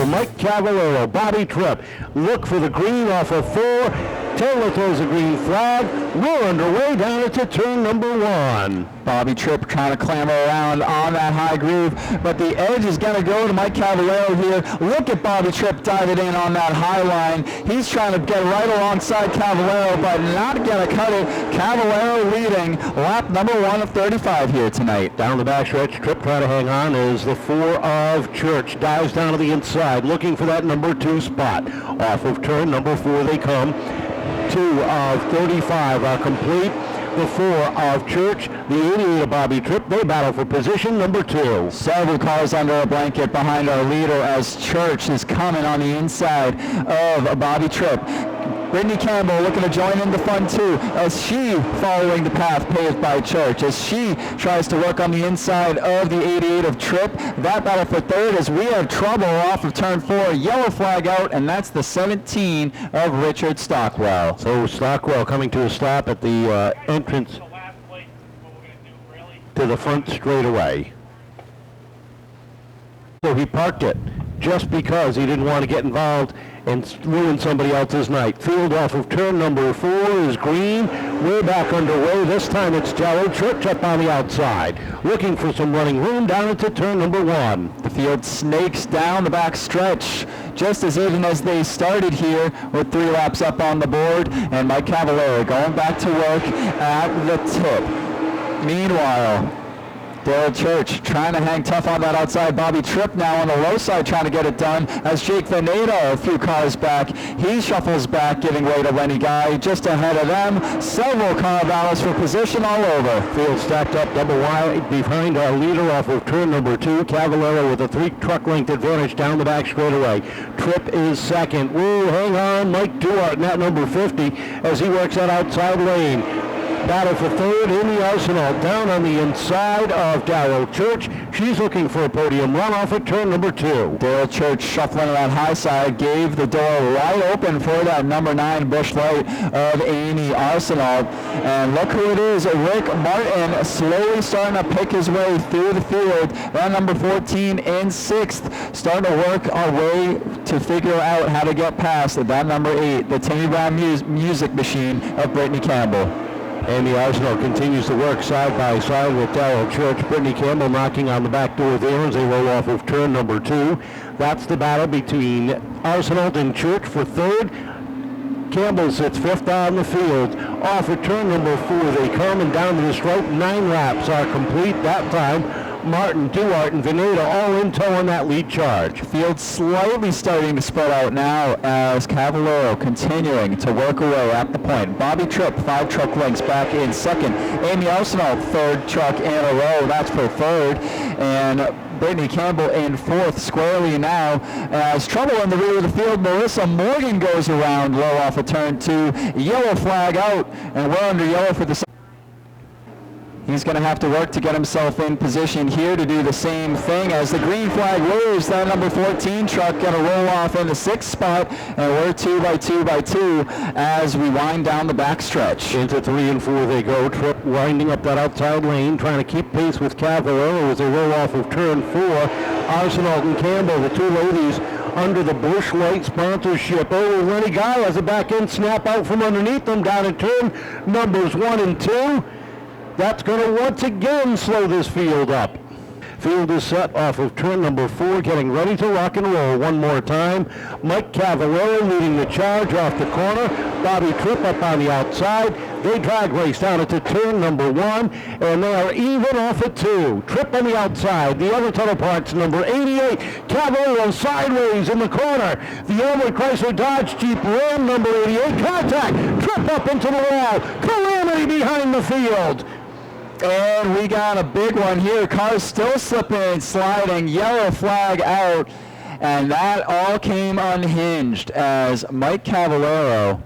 for Mike Cavallaro. Bobby Tripp, look for the green off of 4. Taylor throws a green flag. We're underway down into turn number 1. Bobby Tripp trying to clamber around on that high groove, but the edge is going to go to Mike Cavallaro here. Look at Bobby Tripp diving in on that high line. He's trying to get right alongside Cavallaro, but not going to cut it. Cavallaro leading lap number 1 of 35 here tonight. Down the backstretch, Tripp trying to hang on as the 4 of Church dives down to the inside, looking for that number 2 spot. Off of turn number 4 they come. 2 of 35 are complete. The 4 of Church, the 88 of Bobby Tripp, they battle for position number 2. Several cars under a blanket behind our leader as Church is coming on the inside of Bobby Tripp. Brittany Campbell looking to join in the fun too as she following the path paved by Church as she tries to work on the inside of the 88 of Tripp. That battle for third as we have trouble off of turn 4. Yellow flag out, and that's the 17 of Richard Stockwell. So Stockwell coming to a stop at the entrance to the front straightaway. So he parked it just because he didn't want to get involved and ruin somebody else's night. Field off of turn number 4 is green. We're back underway. This time it's Gerald Church up on the outside, looking for some running room down into turn number 1. The field snakes down the back stretch, just as even as they started here with 3 laps up on the board, and Mike Cavallaro going back to work at the tip. Meanwhile, Daryl Church trying to hang tough on that outside. Bobby Tripp now on the low side trying to get it done as Jake Veneta a few cars back. He shuffles back, giving way to Lenny Guy just ahead of them. Several car battles for position all over. Field stacked up double wide behind our leader off of turn number 2. Cavallaro with a 3 truck length advantage down the back straightaway. Tripp is second. Whoa, hang on. Mike Duarte, net number 50, as he works that outside lane. Battle for third in the Arsenal, down on the inside of Daryl Church. She's looking for a podium run off at turn number 2. Daryl Church shuffling around high side, gave the door right open for that number 9 Busch Light of Amy Arsenal. And look who it is, Rick Martin, slowly starting to pick his way through the field. That number 14 in 6th, starting to work our way to figure out how to get past that number 8, the Timmy Brown music machine of Brittany Campbell. And the Arsenal continues to work side by side with Daryl Church. Brittany Campbell knocking on the back door there as they roll off of turn number 2. That's the battle between Arsenal and Church for third. Campbell sits 5th on the field. Off of turn number 4 they come, and down to the stripe. 9 laps are complete that time. Martin, Duarte, and Veneta all in tow on that lead charge. Field slightly starting to spread out now as Cavallaro continuing to work away at the point. Bobby Tripp, 5 truck lengths back in second. Amy Arsenal, 3rd truck in a row. That's for 3rd. And Brittany Campbell in 4th squarely now. As trouble in the rear of the field, Melissa Morgan goes around low off of turn 2. Yellow flag out, and we're under yellow for the... He's going to have to work to get himself in position here to do the same thing as the green flag lowers. That number 14 truck going to roll off in the 6th spot, and we're 2 by 2 by 2 as we wind down the backstretch. Into 3 and 4 they go. Tripp winding up that outside lane, trying to keep pace with Cavallaro as they roll off of turn 4. Arsenal and Campbell, the 2 ladies, under the Busch Light sponsorship. Oh, Lenny Guy has a back end snap out from underneath them down in turn numbers 1 and 2. That's going to once again slow this field up. Field is set off of turn number 4, getting ready to rock and roll one more time. Mike Cavallaro leading the charge off the corner. Bobby Tripp up on the outside. They drag race down into turn number 1, and they are even off at 2. Tripp on the outside. The other tunnel parts, number 88. Cavallaro sideways in the corner. The Everett Chrysler Dodge Jeep Ram, number 88. Contact. Tripp up into the wall. Calamity behind the field. And we got a big one here. Cars still slipping and sliding. Yellow flag out. And that all came unhinged as Mike Cavallaro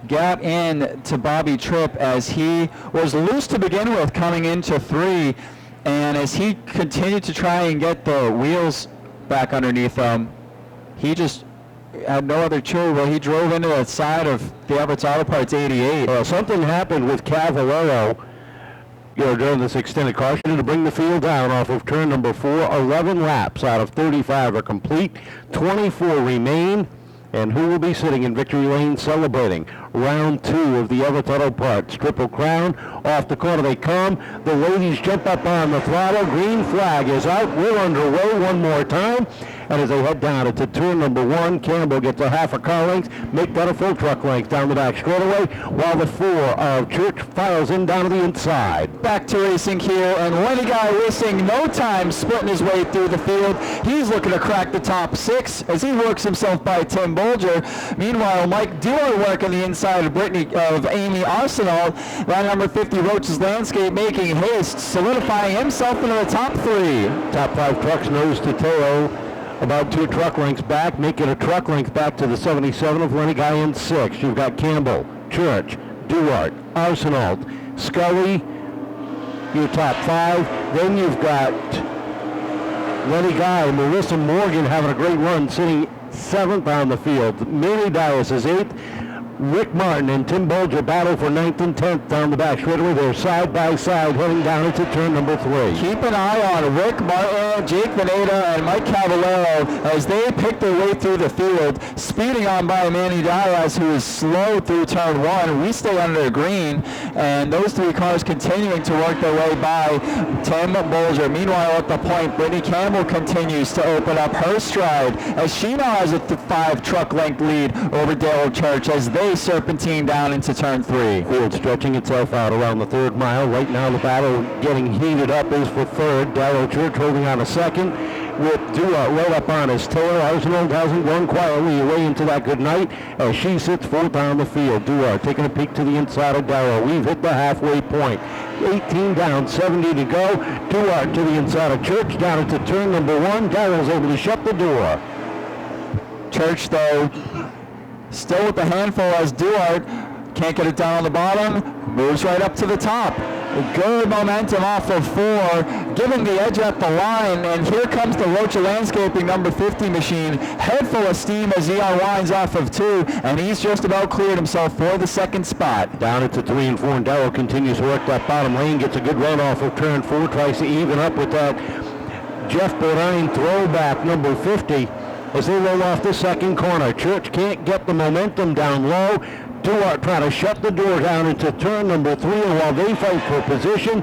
got in to Bobby Tripp as he was loose to begin with coming into 3. And as he continued to try and get the wheels back underneath him, he just had no other choice. Well, he drove into the side of the Everett's Auto Parts 88. Well, something happened with Cavallaro During this extended caution to bring the field down off of turn number 4. 11 laps out of 35 are complete. 24 remain. And who will be sitting in victory lane celebrating? Round 2 of the Everett Auto Parts Triple Crown. Off the corner they come. The ladies jump up on the throttle. Green flag is out. We're underway one more time. And as they head down into turn number 1, Campbell gets a half a car length, make that a full truck length down the back straightaway, while the 4 of Church files in down to the inside. Back to racing here, and Lenny Guy wasting no time splitting his way through the field. He's looking to crack the top 6 as he works himself by Tim Bolger. Meanwhile, Mike Duarte working the inside of Brittany of Amy Arsenal. Line number 50, Roach's Landscape, making haste, solidifying himself into the top 3. Top 5 trucks nose to tail. About 2 truck lengths back, making a truck length back to the 77 of Lenny Guy in 6. You've got Campbell, Church, Duarte, Arsenault, Scully, your top 5. Then you've got Lenny Guy, Marissa Morgan having a great run, sitting 7th on the field. Mary Dias is 8th. Rick Martin and Tim Bolger battle for 9th and 10th down the back straightaway. They're side by side heading down into turn number 3. Keep an eye on Rick Martin, Jake Veneta, and Mike Cavallaro as they pick their way through the field. Speeding on by Manny Diaz, who is slow through turn 1. We stay under green, and those 3 cars continuing to work their way by Tim Bolger. Meanwhile, at the point, Brittany Campbell continues to open up her stride as she now has a 5 truck length lead over Dale Church as they serpentine down into turn 3. Field stretching itself out around the 3rd mile. Right now the battle getting heated up is for 3rd. Darrow Church holding on a 2nd. With Duarte right up on his tail. Arsenal hasn't gone quietly away into that good night as she sits 4th on the field. Duarte taking a peek to the inside of Darrow. We've hit the halfway point. 18 down, 70 to go. Duarte to the inside of Church down into turn number 1. Darrow's able to shut the door. Church, though, still with the handful as Duarte can't get it down on the bottom, moves right up to the top. Good momentum off of 4, giving the edge at the line, and here comes the Rocha Landscaping number 50 machine, head full of steam as he unwinds off of 2, and he's just about cleared himself for the 2nd spot. Down into 3 and 4, and Darrow continues to work that bottom lane, gets a good run off of turn 4, tries to even up with that Jeff Bodine throwback number 50. As they roll off the 2nd corner. Church can't get the momentum down low. Duarte trying to shut the door down into turn number 3, and while they fight for position,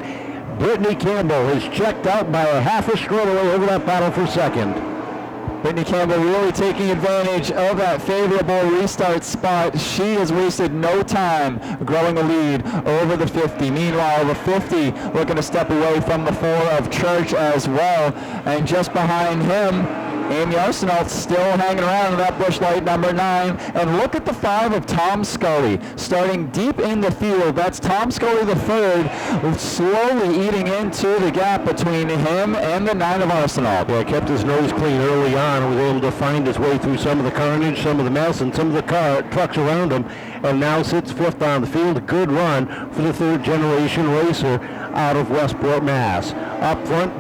Brittany Campbell is checked out by a half a straightaway over that battle for 2nd. Brittany Campbell really taking advantage of that favorable restart spot. She has wasted no time growing a lead over the 50. Meanwhile, the 50 looking to step away from the 4 of Church as well, and just behind him, Amy Arsenault still hanging around in that bush light number 9. And look at the 5 of Tom Scully starting deep in the field. That's Tom Scully the 3rd, slowly eating into the gap between him and the 9 of Arsenault. Yeah, kept his nose clean early on, was able to find his way through some of the carnage, some of the mess, and some of the trucks around him, and now sits 5th on the field. A good run for the 3rd generation racer out of Westport, Mass. Up front,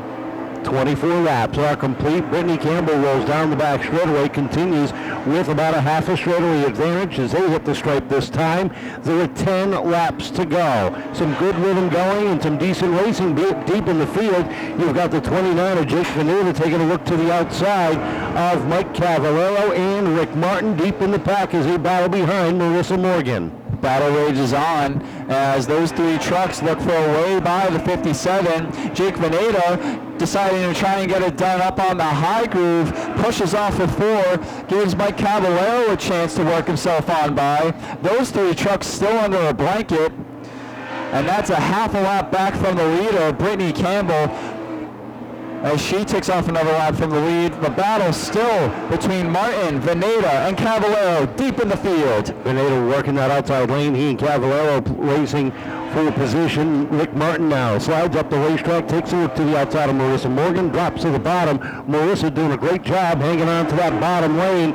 24 laps are complete. Brittany Campbell rolls down the back straightaway, continues with about a half a straightaway advantage as they hit the stripe this time. There are 10 laps to go. Some good rhythm going and some decent racing deep in the field. You've got the 29 of Jake Veneta taking a look to the outside of Mike Cavallaro and Rick Martin deep in the pack as they battle behind Marissa Morgan. Battle rages on as those 3 trucks look for a way by the 57. Jake Veneta deciding to try and get it done up on the high groove, pushes off of 4, gives Mike Cavallaro a chance to work himself on by. Those 3 trucks still under a blanket, and that's a half a lap back from the leader, Brittany Campbell, as she takes off another lap from the lead. The battle still between Martin, Veneta, and Cavallaro deep in the field. Veneta working that outside lane. He and Cavallaro racing for position. Rick Martin now slides up the racetrack, takes a look to the outside of Marissa Morgan, drops to the bottom. Marissa doing a great job hanging on to that bottom lane,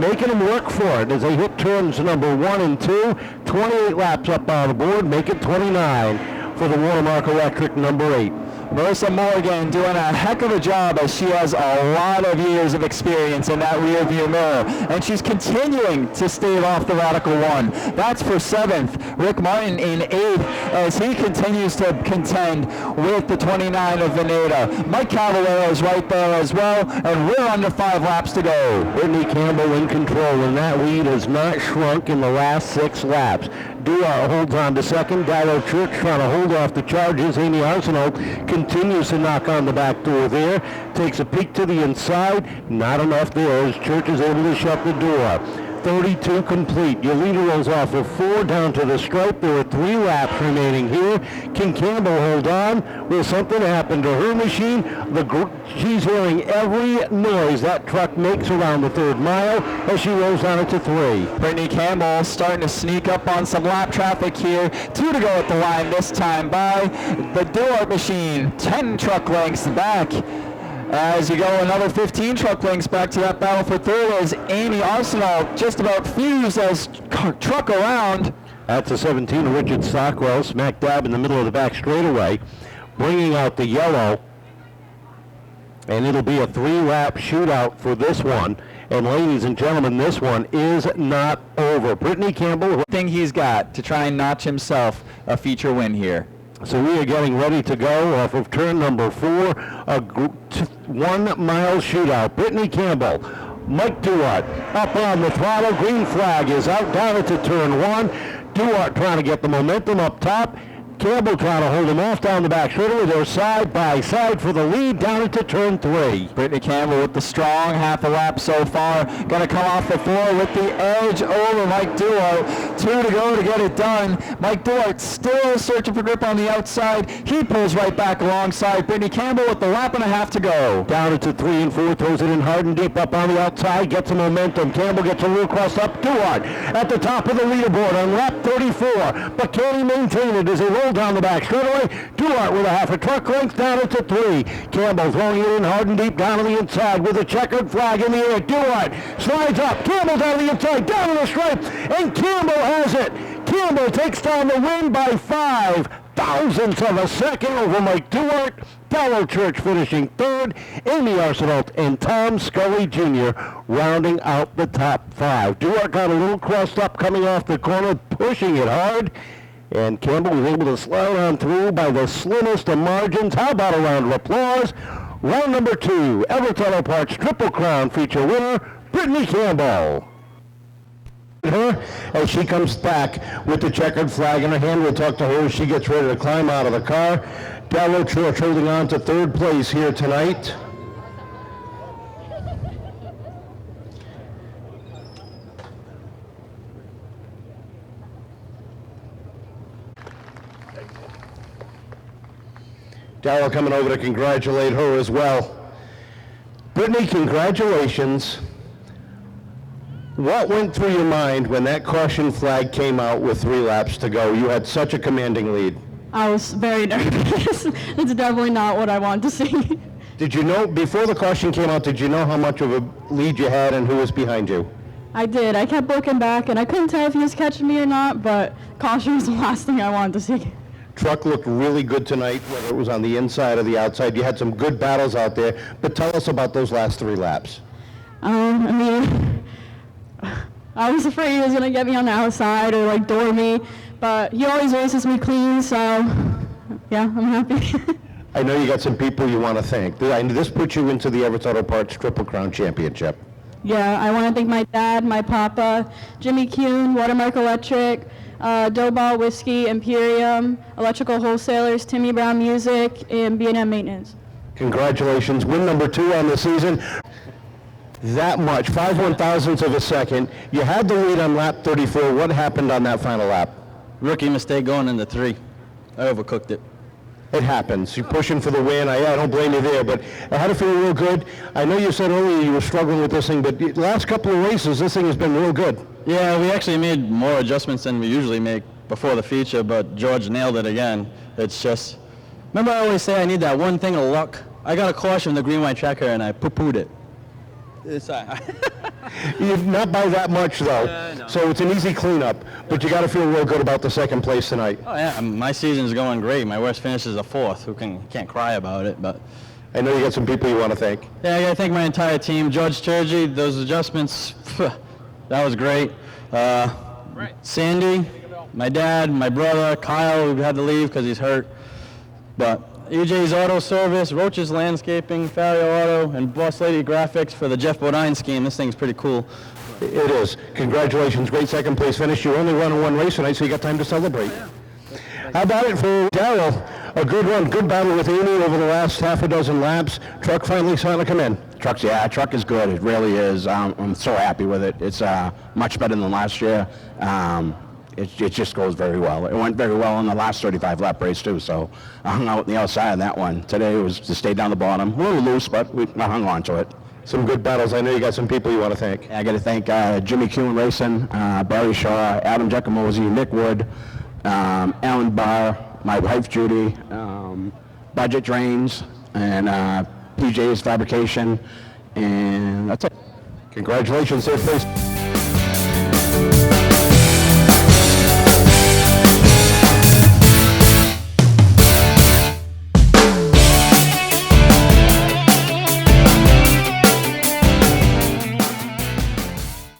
making them work for it as they hit turns number 1 and 2. 28 laps up on the board, make it 29 for the Watermark Electric number 8. Marissa Morgan doing a heck of a job as she has a lot of years of experience in that rear view mirror. And she's continuing to stave off the Radical 1. That's for 7th. Rick Martin in 8th as he continues to contend with the 29 of Veneta. Mike Cavallaro is right there as well, and we're under 5 laps to go. Brittany Campbell in control, and that lead has not shrunk in the last 6 laps. Duarte holds on to second. Dallo Church trying to hold off the charges. Amy Arsenault continues to knock on the back door there. Takes a peek to the inside. Not enough there as Church is able to shut the door. 32 complete. Your leader rolls off of 4 down to the stripe. There are 3 laps remaining here. Can Campbell hold on? Will something happen to her machine? She's hearing every noise that truck makes around the 3rd mile as she rolls on it to 3. Brittany Campbell starting to sneak up on some lap traffic here. 2 to go at the line this time by the Duarte machine. 10 truck lengths back. As you go another 15 truck lengths back to that battle for 3rd as Amy Arsenault just about fused as truck around. That's a 17 of Richard Stockwell, smack dab in the middle of the back straightaway, bringing out the yellow. And it'll be a 3-lap shootout for this one. And ladies and gentlemen, this one is not over. Brittany Campbell. Thing he's got to try and notch himself a feature win here. So we are getting ready to go off of turn number 4, a 1-mile shootout. Brittany Campbell, Mike Duarte up on the throttle. Green flag is out down into turn 1. Duarte trying to get the momentum up top. Campbell trying to hold him off down the back straightaway. They're side by side for the lead down into turn 3. Brittany Campbell with the strong half a lap so far. Going to come off the floor with the edge over Mike Duarte. 2 to go to get it done. Mike Duarte still searching for grip on the outside. He pulls right back alongside Brittany Campbell with the lap and a half to go. Down into 3 and 4, throws it in hard and deep up on the outside, gets the momentum. Campbell gets a little cross up. Duarte at the top of the leaderboard on lap 34, but can he maintain it as he rolls down the back straightaway? Duarte with a half a truck length down into 3. Campbell throwing it in hard and deep down to the inside with a checkered flag in the air. Duarte slides up. Campbell down to the inside, down to the stripe, and Campbell has it. Campbell takes down the win by 5 thousandths of a second over Mike Duarte. Dallo Church finishing 3rd. Amy Arsenault and Tom Scully Jr. rounding out the top 5. Duarte got a little crossed up coming off the corner, pushing it hard. And Campbell was able to slide on through by the slimmest of margins. How about a round of applause? Round number 2, Everett Auto Parts Triple Crown feature winner, Brittany Campbell. Her as she comes back with the checkered flag in her hand. We'll talk to her as she gets ready to climb out of the car. Dallo Church holding on to 3rd place here tonight. Dallo coming over to congratulate her as well. Brittany, congratulations. What went through your mind when that caution flag came out with 3 laps to go? You had such a commanding lead. I was very nervous. It's definitely not what I wanted to see. Did you know, before the caution came out, did you know how much of a lead you had and who was behind you? I did. I kept looking back, and I couldn't tell if he was catching me or not, but caution was the last thing I wanted to see. Truck looked really good tonight, whether it was on the inside or the outside. You had some good battles out there, but tell us about those last 3 laps. I mean, I was afraid he was going to get me on the outside or like door me, but he always races me clean, so yeah, I'm happy. I know you got some people you want to thank. This puts you into the Everett Auto Parts Triple Crown Championship. Yeah, I want to thank my dad, my papa, Jimmy Kuhn, Watermark Electric, Doughball Whiskey, Imperium, Electrical Wholesalers, Timmy Brown Music, and B&M Maintenance. Congratulations. Win number 2 on the season. That much, 5 1,000ths of a second. You had the lead on lap 34. What happened on that final lap? Rookie mistake going into 3. I overcooked it. It happens. You're pushing for the win. I don't blame you there, but I had to feel real good. I know you said earlier you were struggling with this thing, but the last couple of races, this thing has been real good. Yeah, we actually made more adjustments than we usually make before the feature, but George nailed it again. It's just, remember I always say I need that one thing of luck? I got a caution in the green-white checker, and I poo-pooed it. Not by that much, though. No. So it's an easy cleanup, but you got to feel real good about the second place tonight. Oh yeah, my season's going great. My worst finish is a 4th. Can't cry about it, but I know you got some people you want to thank. yeah, I got to thank my entire team. George Turgey, those adjustments, that was great. Sandy, my dad, my brother, Kyle, who had to leave because he's hurt. But EJ's Auto Service, Roach's Landscaping, Fario Auto, and Boss Lady Graphics for the Jeff Bodine scheme. This thing's pretty cool. It is. Congratulations. Great second place finish. You only run one race tonight, so you got time to celebrate. How about it for Darrell? A good run, good battle with Amy over the last half a dozen laps. Truck finally starting to come in. Truck is good. It really is. I'm so happy with it. It's much better than last year. It just goes very well. It went very well in the last 35 lap race too. So I hung out on the outside of that one. Today it was to stay down the bottom. A little loose, but I hung on to it. Some good battles. I know you got some people you want to thank. I got to thank Jimmy Kuhn Racing, Barry Shaw, Adam Giacomosi, Nick Wood, Alan Barr, my wife Judy, Budget Drains, and PJ's Fabrication, and that's it. Congratulations, third place.